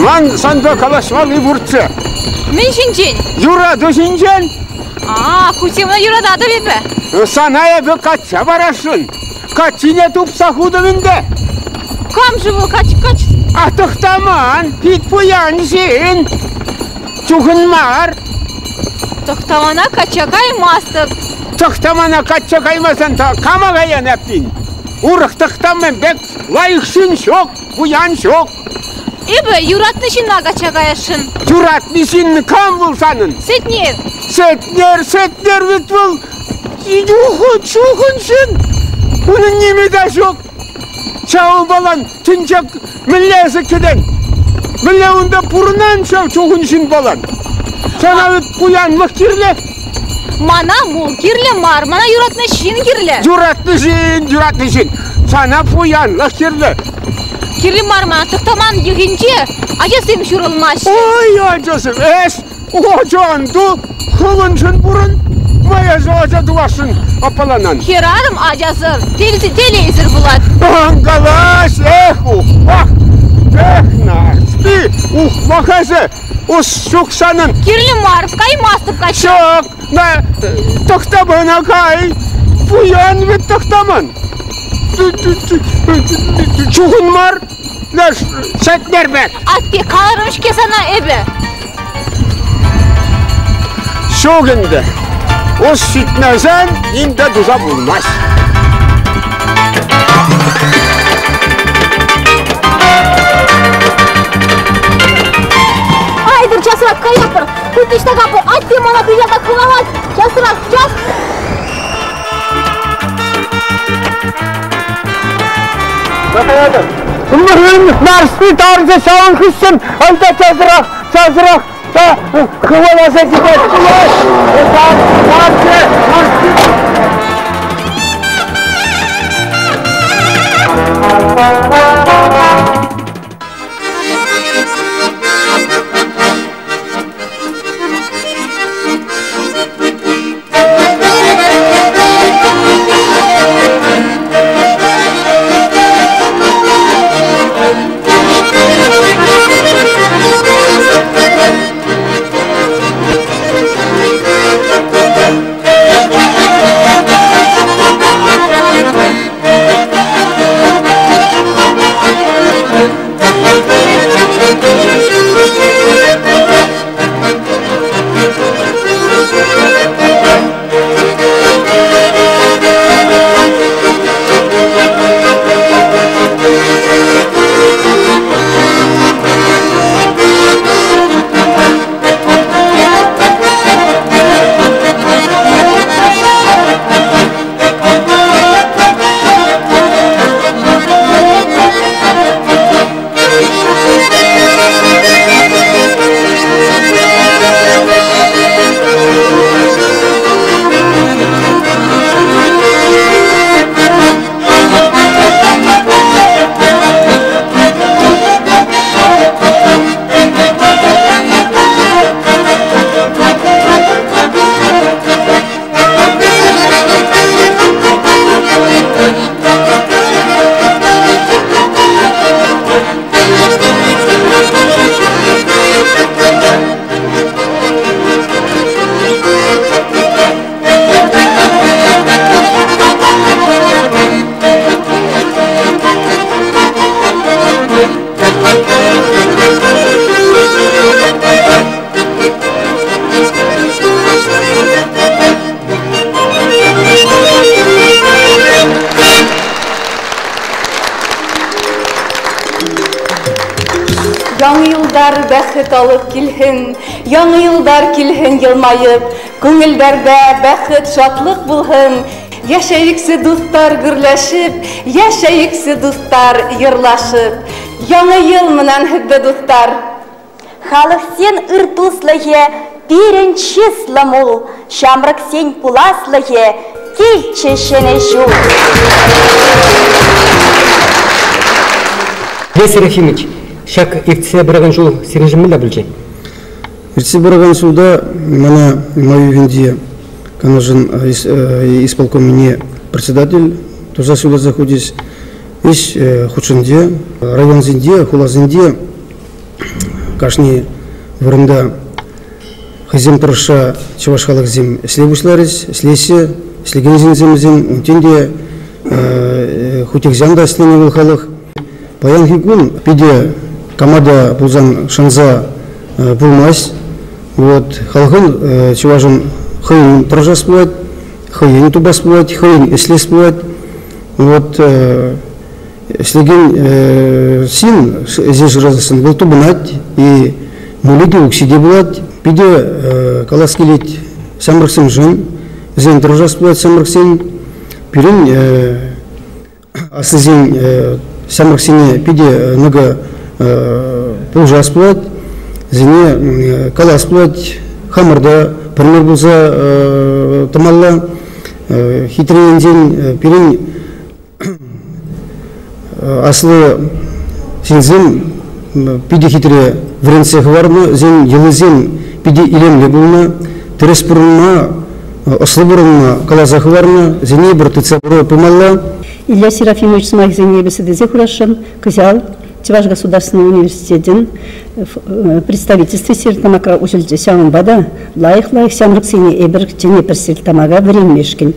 Ман санда калашмалы бурчы. Мен шинчен. Юрады шинчен. Кутемна юрадады бепе. Саная бе кача барашын. Качине тупса худымынды. Кам живу кач. Атықтаман, пит пуян сен. Чухынмар. Тоқтамана качакай мастық. Тоқтамана качакаймасан та камағаян әптін. Урық тоқтаман бек лайықшын шоқ, пуян шоқ. Эбі юратнышын качакаяшын. Юратнышын кам болсанын. Сетнер. Сетнер бит бұл. Чухыншын. Бұның немеде жоқ. Чауыл балан түнчек мүллесі кеден. Мүлле онда бұрынан чухыншын балан. Сана өт бұянлық керле. Мана мул керле мар, мана юратнышын керле. Юратнышын. Сана бұянлық керле. Керле мар, мана тұқтаман егінче, ажасым шұрылмаш. Ой, ажасым, ожанды қылыншын бұрын. Майазы ажады башын апаланан. Херадым ажасыр, телезір бұлад. Аңғалаш, наспи, мақазы, шоқсанын. Керлі марып, кай мастып қашы. Шоқ, тоқтаман ақай, бұян бет тоқтаман. Чуғын мар, сәтнер бәк. Атпе, қаларымш кесана әбі. Шоғынды. О sütmezsen inde tuza bulmaz. Haydır çasırak kayapır. Kutuşta kapı. Atpi mana dünyada kılamak. Çasırak ças. Bakayalım. Bunların Mars'ı tarzı şahın kışsın. Alta çasırak. Kıvalasa gider. Яңы йылдар бәхет алып килһен, яңы йылдар килһен елмайып, күңелләрдә бәхет, шатлык булһын. Яшәйексе дуслар гөрләшеп, яшәйексе дуслар йырлашып. Яңы ел менән хәббе дуслар. Халык сен ыртуслыгы, биренче сламул, шамрак сен пуласлыгы, килче шенешу. Леся Рахимович, шак иртсе бұраған жол сережімілі білже? Иртсе бұраған жолда мана мою венде, канажын исполком мне председатель, тоже сюда заходишь, иш худшинде, район зинде, хула зинде, кашни вырында хызем тұрыша чуваш халық зем слебушларыз, слесе, слеген зенземізем, унтенде хутекзян да слене был халық. Паян хикун пиде команда пулзан шанза пулмась. Вот халқын чувашын хыйын тұржас болады, хыйын тубас болады, хыйын слес болады. Вот слеген син здесь разысын был тубынать и мулиги уксиде болады. Пиде каласкелет самрыксын жын, зен тұржас болады самрыксын. Пирин асызен самрыксыне пиде нога пулжас болады. Зене калас болады, хамырда, пример болса тамалла, хитрен ден, пирин аслы сензем пиде хитре вренцех варна, зен елызен пиде илемле булна, терес пурна, аслы бурна калазах варна, зене бір тыца бұры пымалла. Илья Серафимович Смайх зене беседезе хурашын, кызял, Чуваш государственный университетен представительстве сертамака училище сяунбада лайх сямрыксыне эбер және бір сертамага времешкин.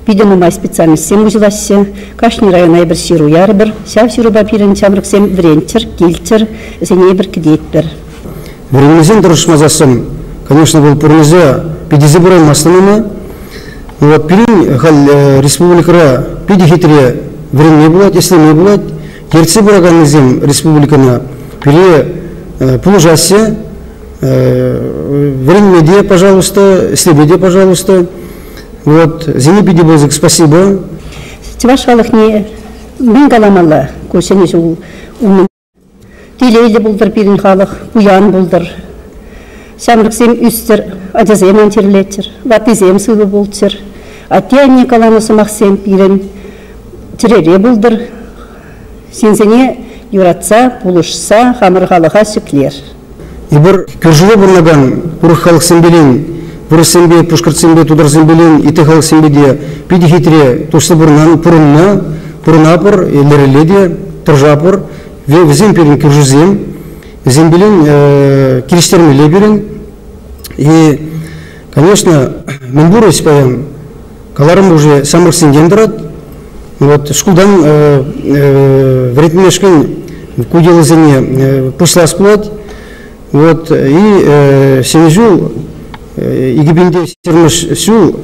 Пиден умай специальность сем узилассе, кашни района эбер сиру ярбер, сяв сиру бапирен сямрыксем вренчер, кильчер, зене эбер кедейтбер. Временезен дұрышмазасым, конечно, был пурнезе пидезе бурай масланына. Вот пирин хал республикара пиде хитре времени булат, если не булат, Ерце Бураганызем республикана пере положасе, времени, пожалуйста, следуйте, пожалуйста. Вот, зенебиди бозык, спасибо. Чуваш халық не мен галамалла, көшене жол умын. Тилейлі бұлдыр пирин халық, уян бұлдыр. Самрыксем үстір, адязем антерлеттір, ватызем сылы бұлтыр. Аттияне каламысы мақсем пирин, тірере бұлдыр. Сензене юратса, пулышса, хамыр халыға сүклер. И бір көржілі бұрнаган, бұрық халық сенбелен, бұры сенбе, пұшқырт сенбе, тудар сенбелен, иті халық сенбеде, пиде хитре, тұшты бұрнан, пұрына пұр, елереледе, тұржапыр, везем перін көржізем, зембелен, керештермеле берін. И, конечно, мен бұры спаям, каларым уже самырық сенден дұрат. Вот шкулдан вретмешкин кудел зене пуслас плоть. Вот и сенежу игибинде сермеш сю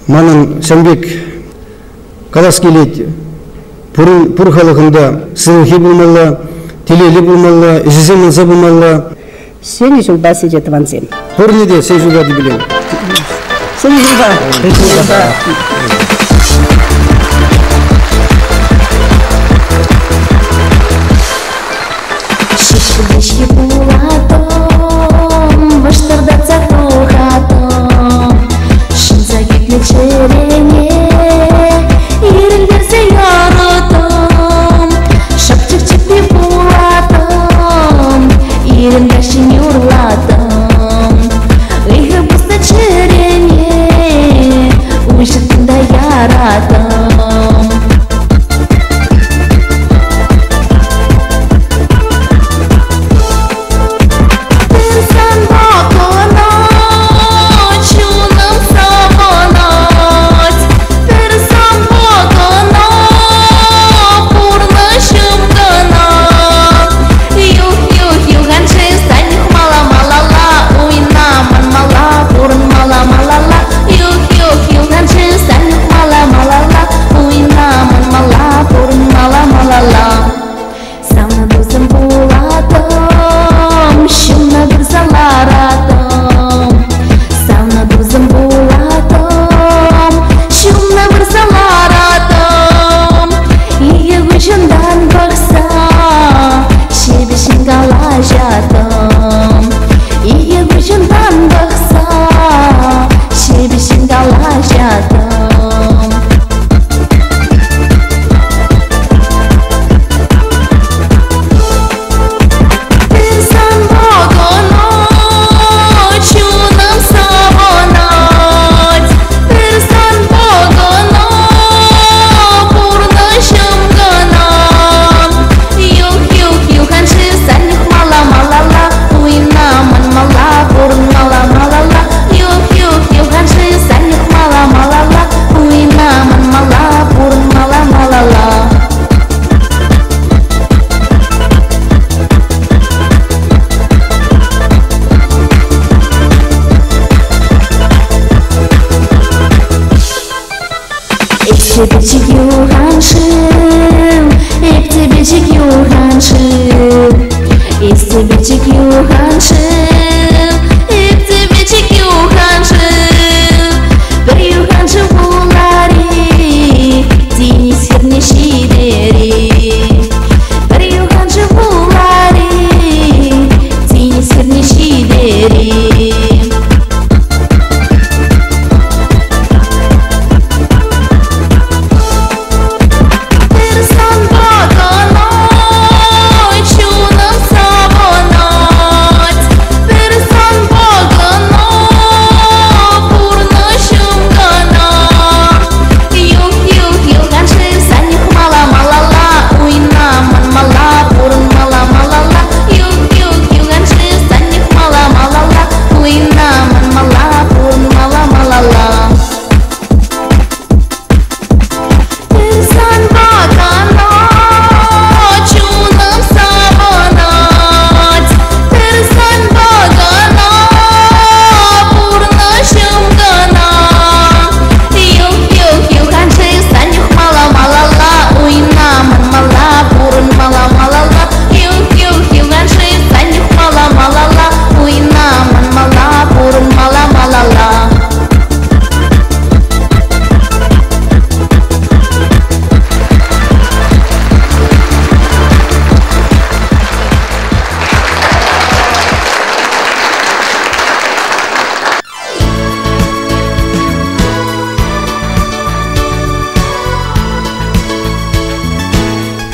манан самбек каласкелет пур халыгында сылхи булмалла, тилели булмалла, жиземан забулмалла. Сенежу басидет ванзем. Пурниде сенежу да дибилен. Сенежу да. Шишки пулатом, баштардаца тухатом, шинза гитле черене, ирендерсе яротом, шапчик-чипи пулатом, ирендершин юрлатом, ыйхы буста черене, уйшытында яратом. Эптебечик юғаншым, эптебечик юғаншым, эптебечик юғаншым, эптебечик юғаншым, бір юғаншым бұлары, тені серне шидері, бір юғаншым бұлары, тені серне шидері.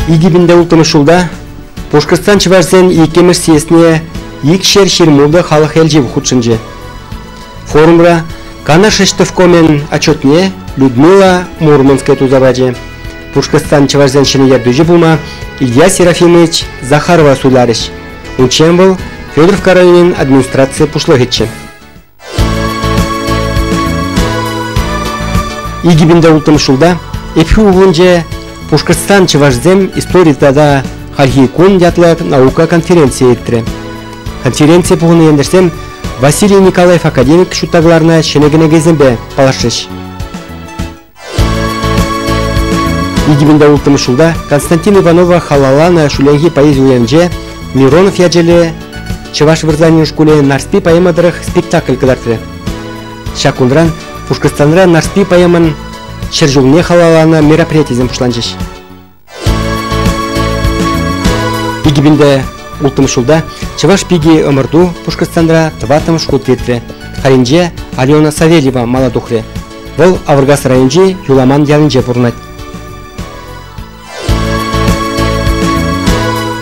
Игибинде ултымышулда Башкортстан Чувашстан икемеш сесіне икшер шермулды халық элжев худшынжы. Форумра Кана Шештовко мен отчетне Людмила Мурманская тузабаджи. Башкортстан Чувашстан шыны ярдыжы булма Илья Серафимович Захарова суларыш. Унчен был Федоровка районен администрация пушлыгытчы. Игибинде ултымышулда эпхи угунже Башкортстан Чувашстан историяда халхи кун ятлы наука конференция еттірі. Конференция бұғыны ендірсем Василий Николаев академик шутагларына шенегіне кезінбе палашыш. Игибинде ултымышулда Константин Иванова халалана шуленги поэзию янже Миронов яджеле Чуваш вырзанин школе нарспи поэмадырых спектакль кыдартыры. Шакундран Башкортстанра нарспи поэман Шержулне халалана мероприятиезен пушланчыш. Игибинде ултымышулда Чуваш пиги ымырду Башкортстандра тватым шкут ветре. Харинже Алена Савельева маладухре. Вол Авыргас районже юламан ялынже пурнать.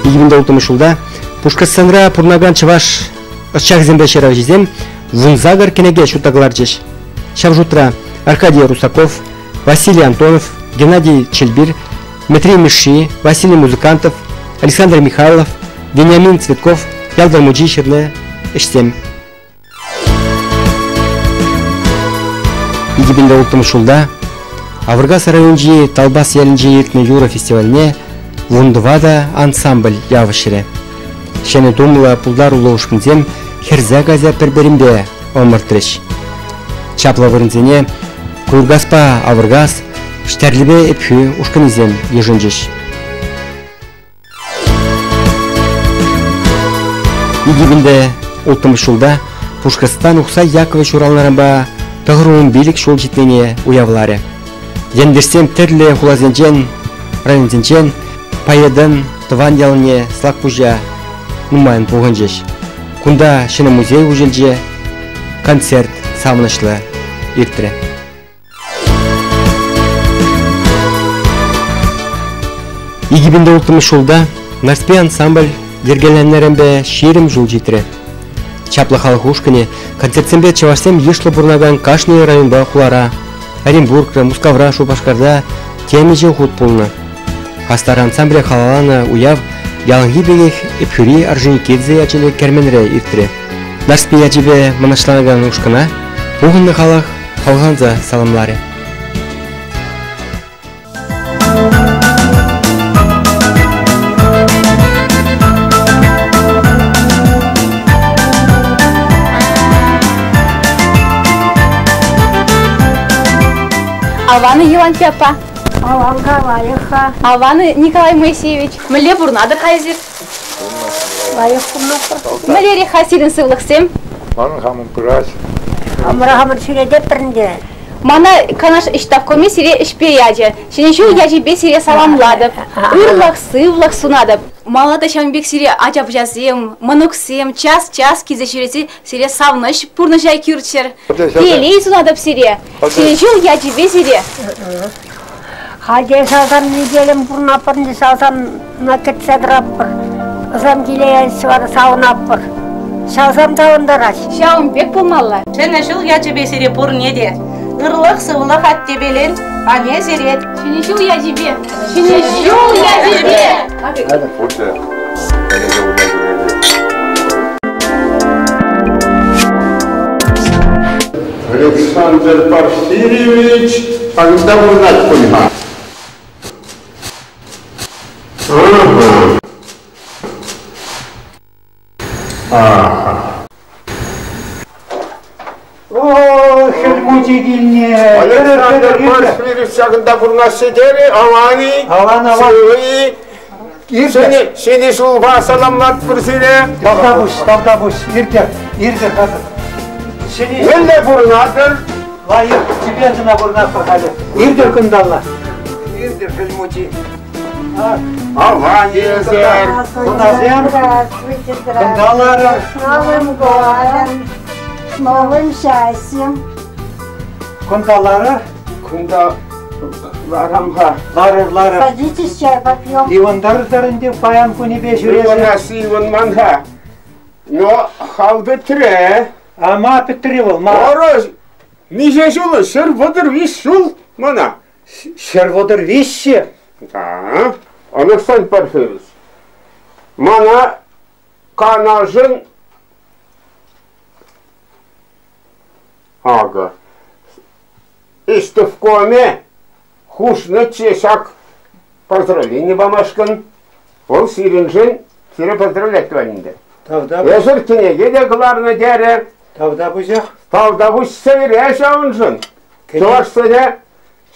Игибинде ултымышулда Башкортстандра пурнаган Чуваш ышчахзембе шеравжизем вунзагар кенеге шутагларчыш. Шавжутра Аркадий Русаков, Василий Антонов, Геннадий Чельбир, Дмитрий Миши, Василий Музыкантов, Александр Михайлов, Вениамин Цветков, Ялдар Муджишевна, Эштем. Игибинде ултымышулда Авыргас районжи Талбас ялынжи ертме юра фестивальне Вундвада ансамбль явышыре. Шене думла пулдар улоушкынзем херза газа перберимбе омыртырыш. Чапла вырынзене Кургаспа Авыргас штерлибе эпхü ушкынызем ежынжыш. Игибинде ултымышулда Башкортстан Ухса Яковлевич Уралнарamba тағыруын билік шол жетмене уявлары. Ендерсем тірлі хулазенчен, районзенчен, пайыдан тыван ялыне слак пужа нумайын пуғынжыш. Кунда шыны музей ужелже концерт савынышлы иртірі. Игибинде ултымышулда нарспи ансамбль ергеленнеренбе шерім жыл жетірі. Чаплы халық ушкыне концертсембе Чувашсем ешлы бурнаган Кашни районда хулара, Оренбургра, Мускавра, Шубашкарда темеже хут пулны. Хастар ансамбле халалана уяв яланги бегех эпхюри Орджоникидзе ячеле керменре иртірі. Нарспи ячебе манашланаган ушкына буғынны халық халғанза саламлары. Аваны Юан Пепа, Аванга лайыха. Аваны Николай Моисеевич. Міле бұрнады қайзір. Лайых кумнапыр. Мілері хасилін сывлықсем. Onun hamın biraz. Амрахамыр сүредеп бірінде. Мана канаш иштавкоме сире ішпе яжы. Шенешу яжибе сире саламладып. Ырлақ сывлық сунадып. Малада шамбек сире ажап жазем, мануксем, час кизе жүресі сире савныш пурныжай кюрчер. Келей сунадып сире. Шенешу яжибе сире. Хаде салсан неделім бұрнапырынды салсан накет сәдіраппыр. Ызам келей сывары сауынаппыр. Салсам сауындараш. Шаумбек болмалла. Шенешіл яжібе сире пұр неде? Ырлық сывылық аттебелен, ане зерет. Шенешу яжибе. Шенешу яжибе. Александр Порфирьевич, когда узнать кульма? Ага. О, хельмутигильне. Александр Порфирьевич, когда бурнас сидели, авани, Аван. сывы, сені шулға саламлат бірсіне. Тавдабуш, ирдер қазір. Өлі бурнадыр. Лайық, тебе жына бурнапыр халі. Ирдер күндалла. Ирдер хельмути. Авани езер. Куназем, күндалары. Новым годом, с новым счастьем. Күндалары. Кunda varamha. Лары. Садитесь, чай попьем. Ивандардарынде паян күнебе жүресі. Иванасы Иван манха. Но халды тіре. Ама петривал, Орыз, ниже жулы, шыр бұдыр виш жул, мана. Шерводыр вещи. Да, Александр Порфирьевич. Мана канажын ага. Истовкоме хушны чешак поздравление бамашкан. Ол сиринжин сире поздравлять туанинде. Езір кенеге де кыларны дәрі. Тавдабуш сәвіре шауынжын. Чуашсыне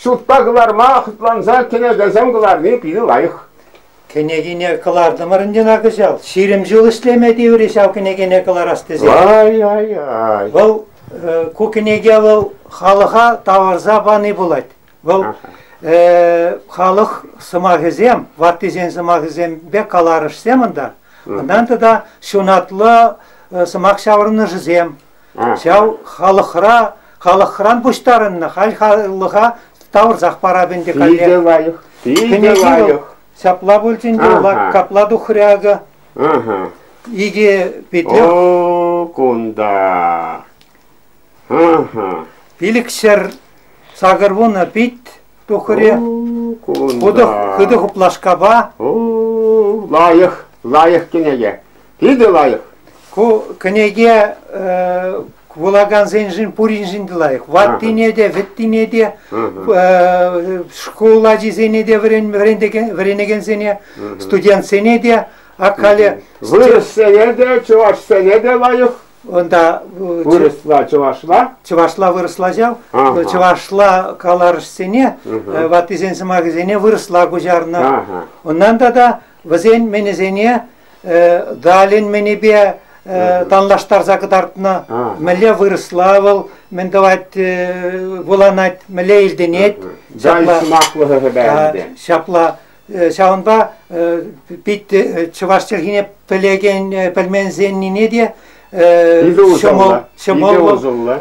шутпа кыларма құтланза кенегезем кыларны пиді лайық. Кенегене кылардымырынден ақызал. Ширим жыл ішлеме деуре шау кенегене кылар астызы. Ай. Бұл көкенеге бұл халыға таварза баны болады. Бұл халық сымағызем, ваттезен сымағызем бек каларышсем ында. Ондан да шунатлы сымақ шавырыны жызем. Шау халықыран бұштарынны, халыға тавырзақ парабенде калде. Пиде лайық. Сапла бөлченде олар капладу хряга. Иге петлер. О, кунда. Билікшер сағырвуны пит тухыре. Құды құплашқаба. Лайық кенеге. Пиде лайық. Кенеге вулаган зенжин пуринжинді лайық. Ваттинеде, веттинеде, школа жизенеде вренеген зене, студент сенеде, акалі. Вырыс сенеде, чуваш сенеде лайық. Онда Вырысла чувашла. Чувашла вырысла жау. Чувашла каларыш сене, ваттизен сымағы зене вырысла гужарна. Оннан да вазен менезене далин менебе танлаштар закытартына мәле вырысла был, мен давать вуланать, мәле илденет. Шапла шаунба пит чувашчылгине пелеген пельмензеннине де шомол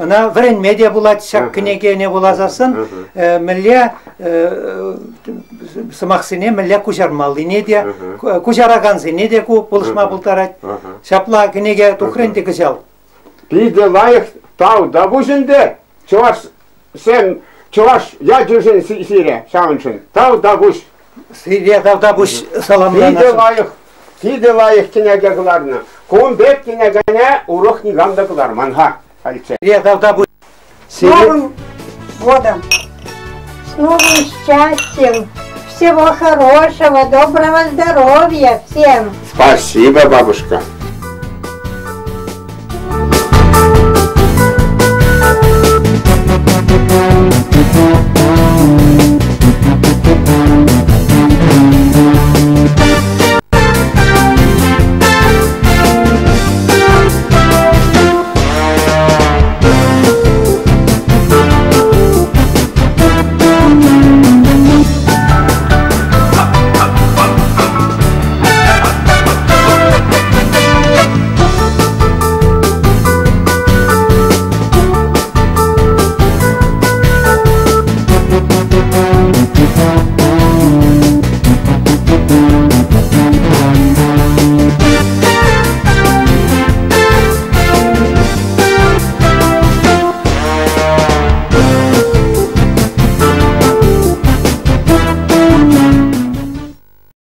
она врен медиа булат шак кнеге булазасын мәле сымақсыне мәле кужармалыне де кужараганзыне де ку булышма бултарать шапла кнеге тухренде кыжал Пиде лайық тау да бұжынды чуваш сен чуваш я жүжін сире шауыншын тау да бұж сире тау да бұж саламланасың Пиде лайық кенеге кыларны кун бет кенегене урок нигамда кылар манха сире тау да бұж С Новым годом, с новым счастьем, всего хорошего, доброго здоровья всем. Спасибо, бабушка. Thank you.